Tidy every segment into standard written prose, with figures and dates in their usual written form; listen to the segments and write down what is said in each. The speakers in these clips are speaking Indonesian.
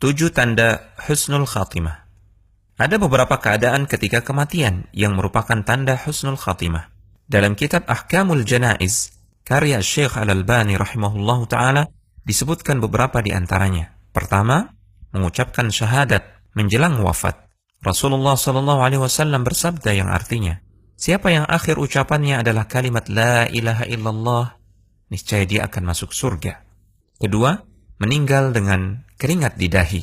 7 tanda husnul khatimah. Ada beberapa keadaan ketika kematian yang merupakan tanda husnul khatimah. Dalam kitab Ahkamul Janaiz, karya Syekh Al-Albani rahimahullahu ta'ala, disebutkan beberapa di antaranya. Pertama, mengucapkan syahadat menjelang wafat. Rasulullah SAW bersabda yang artinya, siapa yang akhir ucapannya adalah kalimat La ilaha illallah, niscaya dia akan masuk surga. Kedua, meninggal dengan keringat di dahi.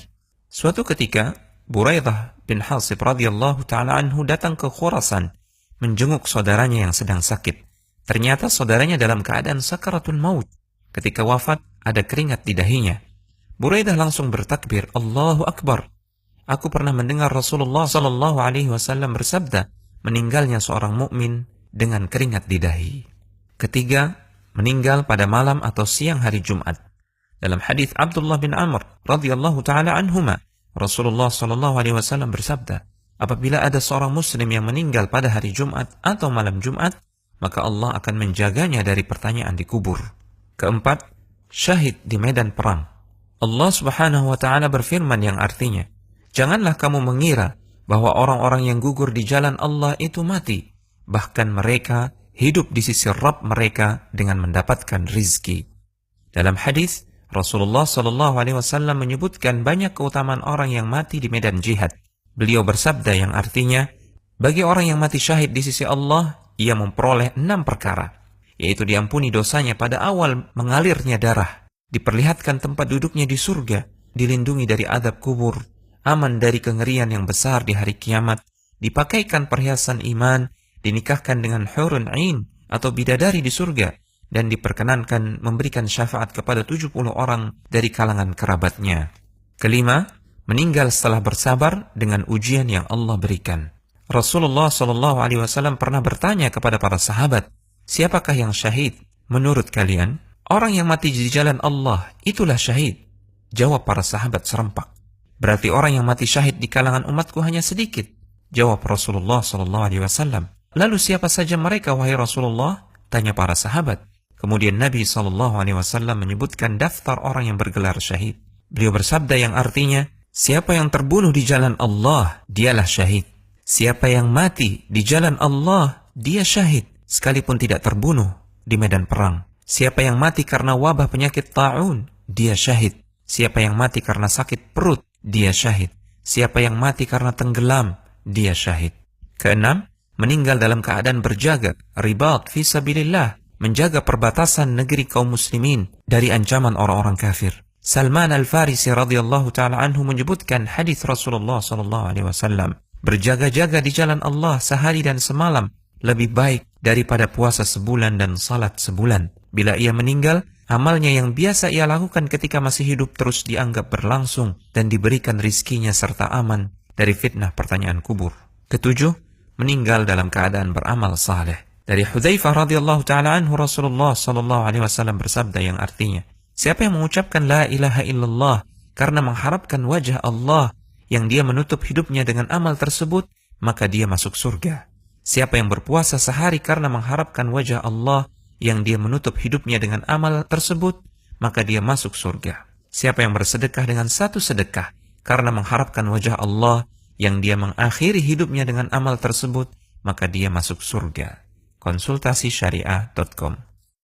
Suatu ketika, Buraidah bin Hasib radhiyallahu ta'ala anhu datang ke Khurasan, menjenguk saudaranya yang sedang sakit. Ternyata saudaranya dalam keadaan sakaratul maut. Ketika wafat, ada keringat di dahinya. Buraidah langsung bertakbir, Allahu Akbar. Aku pernah mendengar Rasulullah SAW bersabda, meninggalnya seorang mukmin dengan keringat di dahi. Ketiga, meninggal pada malam atau siang hari Jumat. Dalam hadis Abdullah bin Amr radhiyallahu taala anhuma, Rasulullah SAW bersabda, apabila ada seorang muslim yang meninggal pada hari Jumat atau malam Jumat, maka Allah akan menjaganya dari pertanyaan di kubur. Keempat, syahid di medan perang. Allah Subhanahu wa taala berfirman yang artinya, janganlah kamu mengira bahwa orang-orang yang gugur di jalan Allah itu mati, bahkan mereka hidup di sisi Rabb mereka dengan mendapatkan rizki. Dalam hadis, Rasulullah SAW menyebutkan banyak keutamaan orang yang mati di medan jihad. Beliau bersabda yang artinya, bagi orang yang mati syahid di sisi Allah, ia memperoleh 6 perkara, yaitu diampuni dosanya pada awal mengalirnya darah, diperlihatkan tempat duduknya di surga, dilindungi dari azab kubur, aman dari kengerian yang besar di hari kiamat, dipakaikan perhiasan iman, dinikahkan dengan hurun ain atau bidadari di surga, dan diperkenankan memberikan syafaat kepada 70 orang dari kalangan kerabatnya. Kelima, meninggal setelah bersabar dengan ujian yang Allah berikan. Rasulullah SAW pernah bertanya kepada para sahabat, siapakah yang syahid? Menurut kalian, orang yang mati di jalan Allah, itulah syahid. Jawab para sahabat serempak. Berarti orang yang mati syahid di kalangan umatku hanya sedikit. Jawab Rasulullah SAW. Lalu siapa saja mereka, wahai Rasulullah? Tanya para sahabat. Kemudian Nabi SAW menyebutkan daftar orang yang bergelar syahid. Beliau bersabda yang artinya, siapa yang terbunuh di jalan Allah, dialah syahid. Siapa yang mati di jalan Allah, dia syahid, sekalipun tidak terbunuh di medan perang. Siapa yang mati karena wabah penyakit ta'un, dia syahid. Siapa yang mati karena sakit perut, dia syahid. Siapa yang mati karena tenggelam, dia syahid. Keenam, meninggal dalam keadaan berjaga, ribat fi sabilillah, menjaga perbatasan negeri kaum muslimin dari ancaman orang-orang kafir. Salman Al-Farisi radhiyallahu ta'ala anhu menyebutkan hadis Rasulullah SAW, berjaga-jaga di jalan Allah sehari dan semalam lebih baik daripada puasa sebulan dan salat sebulan. Bila ia meninggal, amalnya yang biasa ia lakukan ketika masih hidup terus dianggap berlangsung dan diberikan rizkinya serta aman dari fitnah pertanyaan kubur. Ketujuh, meninggal dalam keadaan beramal saleh. Dari Hudzaifah radhiyallahu ta'ala anhu, Rasulullah SAW bersabda yang artinya, siapa yang mengucapkan la ilaha illallah karena mengharapkan wajah Allah yang dia menutup hidupnya dengan amal tersebut, maka dia masuk surga. Siapa yang berpuasa sehari karena mengharapkan wajah Allah yang dia menutup hidupnya dengan amal tersebut, maka dia masuk surga. Siapa yang bersedekah dengan satu sedekah karena mengharapkan wajah Allah yang dia mengakhiri hidupnya dengan amal tersebut, maka dia masuk surga. Konsultasi syariah.com